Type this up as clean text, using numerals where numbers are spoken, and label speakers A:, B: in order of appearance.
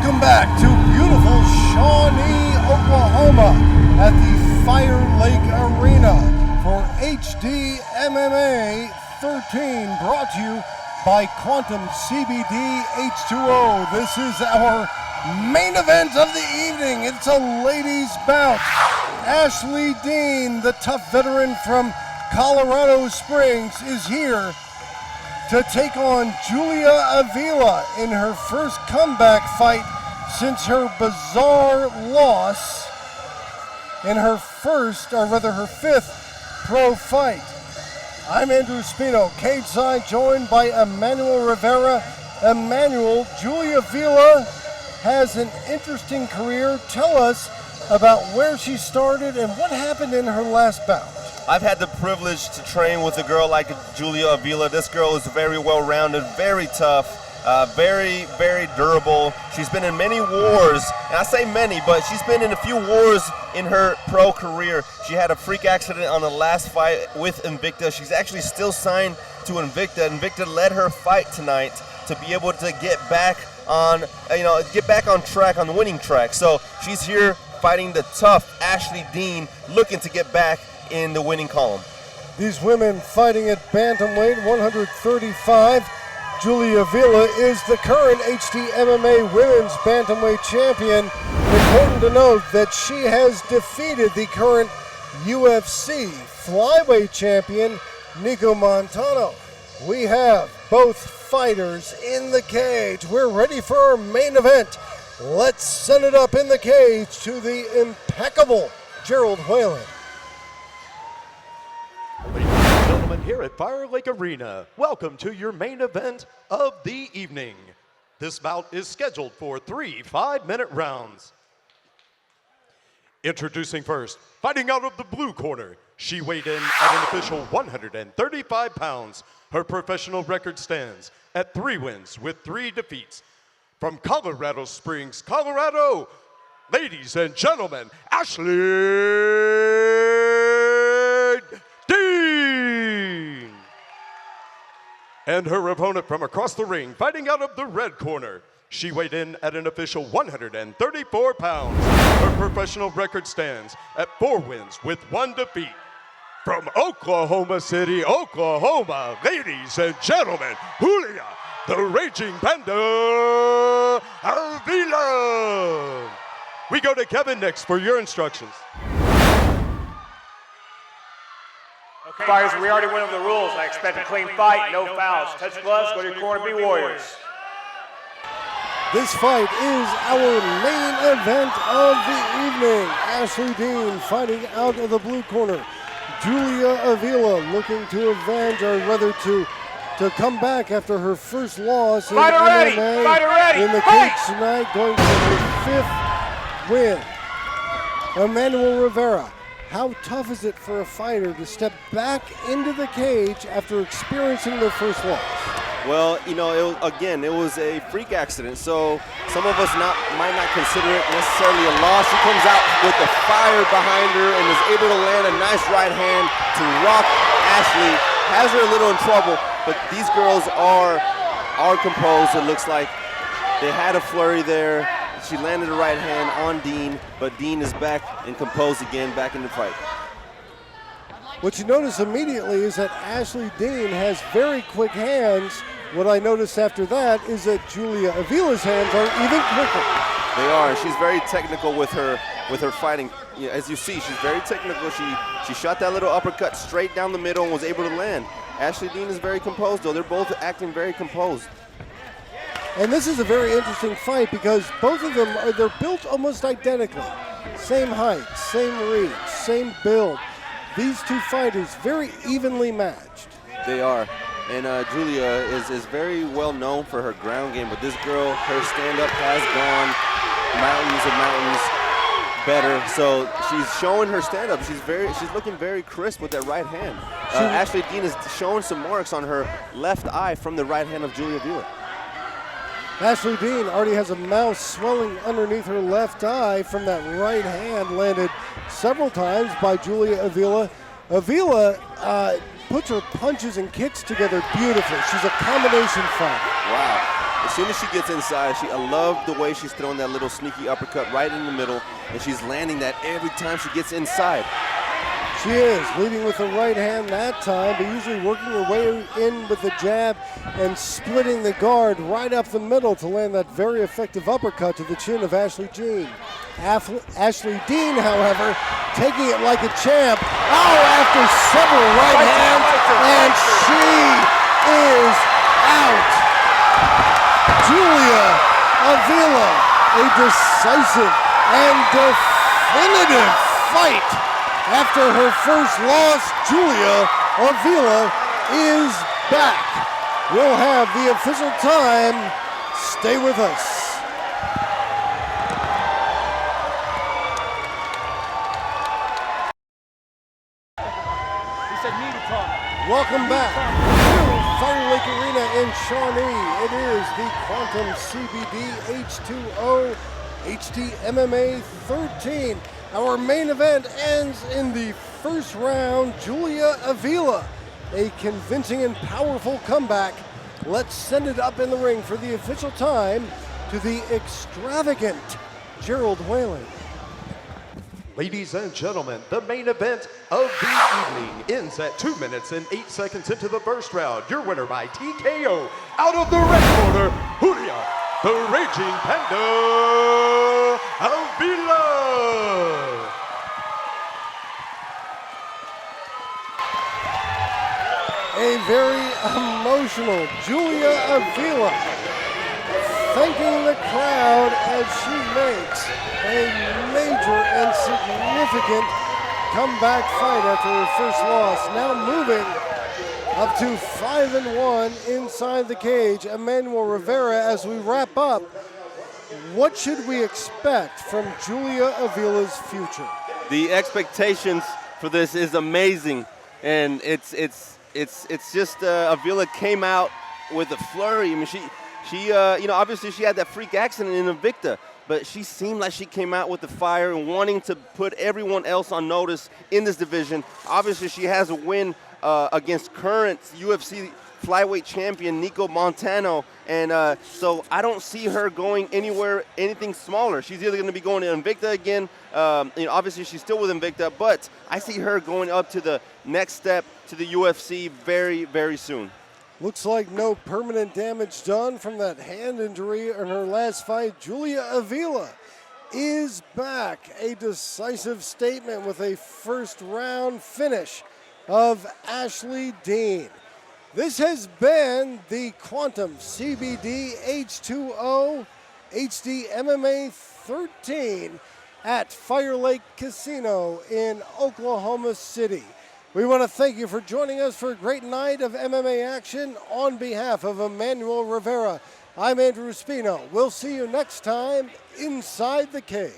A: Welcome back to beautiful Shawnee, Oklahoma at the Firelake Arena for HD MMA 13, brought to you by Quantum CBD H2O. This is our main event of the evening. It's a ladies' bout. Ashley Deen, the tough veteran from Colorado Springs, is here to take on Julia Avila in her first comeback fight since her bizarre loss in her fifth pro fight. I'm Andrew Spino, cage side, joined by Emmanuel Rivera. Emmanuel, Julia Avila has an interesting career. Tell us about where she started and what happened in her last bout.
B: I've had the privilege to train with a girl like Julia Avila. This girl is very well-rounded, very tough, very, very durable. She's been in many wars, and I say many, but she's been in a few wars in her pro career. She had a freak accident on the last fight with Invicta. She's actually still signed to Invicta. Invicta let her fight tonight to be able to get back on, track, on the winning track. So she's here fighting the tough Ashley Deen, looking to get back in the winning column.
A: These women fighting at bantamweight 135. Julia Avila is the current HD MMA women's bantamweight champion. Important to note that she has defeated the current UFC flyweight champion, Nico Montano. We have both fighters in the cage. We're ready for our main event. Let's send it up in the cage to the impeccable Gerald Whalen.
C: Ladies and gentlemen, here at Firelake Arena, welcome to your main event of the evening. This bout is scheduled for 3 5-minute rounds. Introducing first, fighting out of the blue corner, she weighed in at an official 135 pounds. Her professional record stands at 3 wins with 3 defeats. From Colorado Springs, Colorado, ladies and gentlemen, Ashley Deen. And her opponent from across the ring, fighting out of the red corner. She weighed in at an official 134 pounds. Her professional record stands at 4 wins with 1 defeat. From Oklahoma City, Oklahoma, ladies and gentlemen, Julia, the Raging Panda Avila. We go to Kevin next for your instructions.
D: Okay, fighters, we already went over the rules. I expect a clean fight, no fouls. Touch gloves, go to your corner, be warriors.
A: This fight is our main event of the evening. Ashley Deen fighting out of the blue corner. Julia Avila looking to avenge, or rather to come back after her first loss in MMA in the cage tonight, going for her 5th win. Emmanuel Rivera, how tough is it for a fighter to step back into the cage after experiencing their first loss?
B: Well, it was a freak accident, so some of us might not consider it necessarily a loss. She comes out with the fire behind her and is able to land a nice right hand to rock Ashley. Has her a little in trouble, but these girls are composed. It looks like they had a flurry there. She landed a right hand on Deen, but Deen is back and composed again, back in the fight.
A: What you notice immediately is that Ashley Deen has very quick hands. What I noticed after that is that Julia Avila's hands are even quicker.
B: They are. She's very technical with her fighting. As you see, she's very technical. She shot that little uppercut straight down the middle and was able to land. Ashley Deen is very composed, though. They're both acting very composed.
A: And this is a very interesting fight because both of them they're built almost identically. Same height, same reach, same build. These two fighters very evenly matched.
B: They are. And Julia is very well known for her ground game, but this girl, her stand-up has gone mountains and mountains better. So she's showing her stand-up. She's looking very crisp with that right hand. Ashley Deen is showing some marks on her left eye from the right hand of Julia Avila.
A: Ashley Deen already has a mouse swelling underneath her left eye from that right hand landed several times by Julia Avila. Avila puts her punches and kicks together beautifully. She's a combination fighter.
B: Wow. As soon as she gets inside, I love the way she's throwing that little sneaky uppercut right in the middle, and she's landing that every time she gets inside.
A: She is leading with the right hand that time, but usually working her way in with the jab and splitting the guard right up the middle to land that very effective uppercut to the chin of Ashley Dean. Ashley Dean, however, taking it like a champ. Oh, after several right hands, and she is out. Julia Avila, a decisive and definitive fight. After her first loss, Julia Avila is back. We'll have the official time. Stay with us. Welcome back to Firelake Arena in Shawnee. It is the Quantum CBD H2O HD MMA 13. Our main event ends in the first round. Julia Avila, a convincing and powerful comeback. Let's send it up in the ring for the official time to the extravagant Gerald Whalen.
C: Ladies and gentlemen, the main event of the evening ends at 2 minutes and 8 seconds into the first round. Your winner by TKO out of the red corner, Julia, the Raging Panda Avila.
A: A very emotional Julia Avila thanking the crowd as she makes a major and significant comeback fight after her first loss. Now moving up to 5-1 inside the cage. Emmanuel Rivera, as we wrap up, what should we expect from Julia Avila's future?
B: The expectations for this is amazing, and it's just Avila came out with a flurry. I mean, she obviously she had that freak accident in Invicta, but she seemed like she came out with the fire and wanting to put everyone else on notice in this division. Obviously, she has a win against current UFC flyweight champion Nico Montano, and so I don't see her going anywhere, anything smaller. She's either going to be going to Invicta again. Obviously, she's still with Invicta, but I see her going up to the next step to the UFC very, very soon.
A: Looks like no permanent damage done from that hand injury in her last fight. Julia Avila is back. A decisive statement with a first round finish of Ashley Dean. This has been the Quantum CBD H2O HD MMA 13 at Firelake Casino in Oklahoma City. We want to thank you for joining us for a great night of MMA action. On behalf of Emmanuel Rivera, I'm Andrew Spino. We'll see you next time inside the cage.